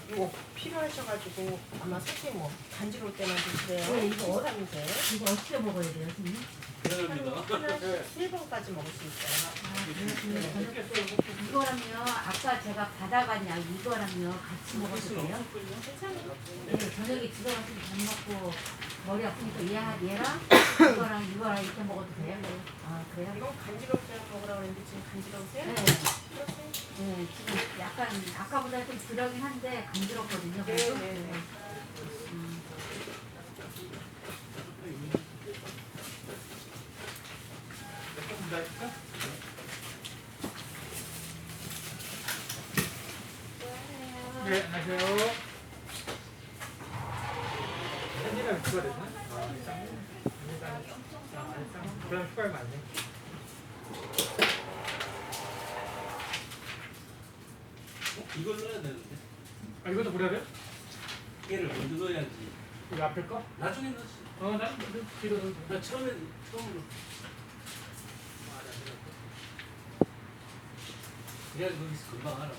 이거 필요하셔가지고 아마 사실 뭐 간지러울 때만 드세요. 네, 이거 비타민제. 이거 어떻게 먹어야 돼요, 선생님? 하나씩 3번까지 먹을 수 있어요. 이거랑요, 아까 제가 받아간 약 이거랑요 같이 먹어도 돼요? 괜찮아요. 네, 저녁에 집에 가서 밥 먹고 머리 아프니까 얘랑 이거랑 이렇게 먹어도 돼요? 아, 그래요? 이건 간지러울 때 먹으라고 했는데 지금 간지러우세요? 네. 그러세요? 네, 지금 약간 아까보다 좀 덜하긴 한데 간지럽거든요. 네, 그래도? 네, 네. 네, 안녕하세요. 현진이랑 추가됐나? 그럼 추가하면 안 돼. 이걸 넣어야 되는데 아, 이것도 버려야 돼? 얘를 먼저 넣어야지. 이거 앞에 거? 나중에 넣지. 난 뒤로 넣어. 나 처음으로. 그래야 거기서 금방 알아.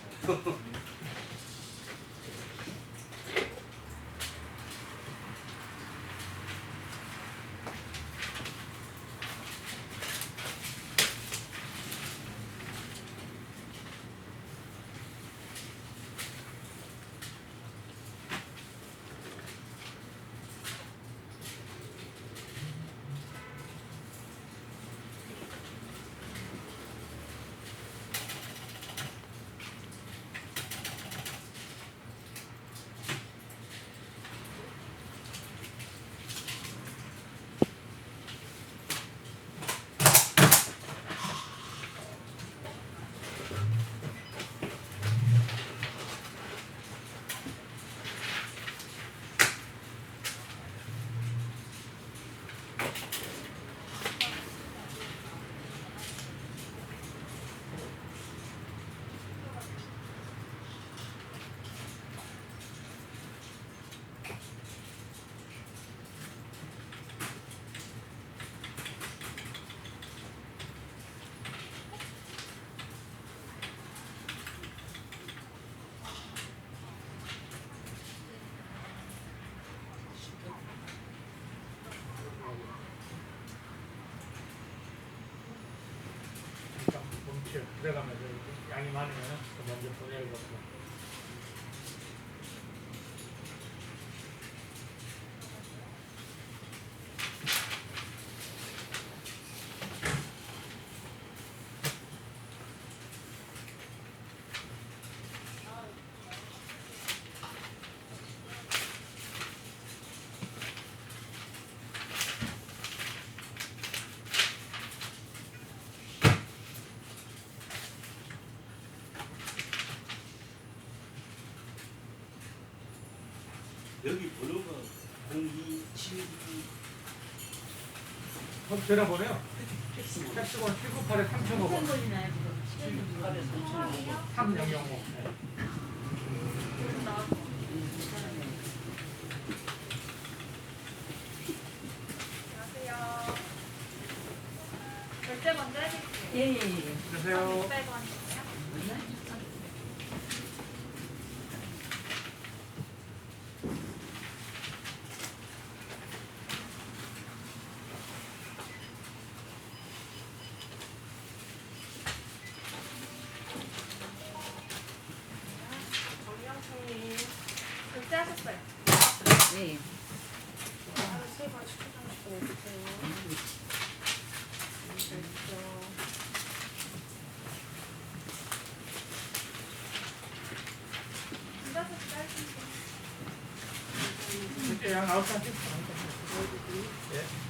들어가면 양이 많으면 먼저 보내야겠고. 여기 번호가 0279. 그럼 전화번호요? 텍스건 798에 3005번. 걸리나요, 지금? 8에 3,500원. 3005. 네. 안녕하세요. 결제 먼저 해드릴게요. 예. 안녕하세요. 600원이요. 정영선님 결제하셨어요. 네. 하루 3번 시켜주시고 보내주세요. 앉아서 기다리시면 돼요. 이제 양 9시 한 10분. 예.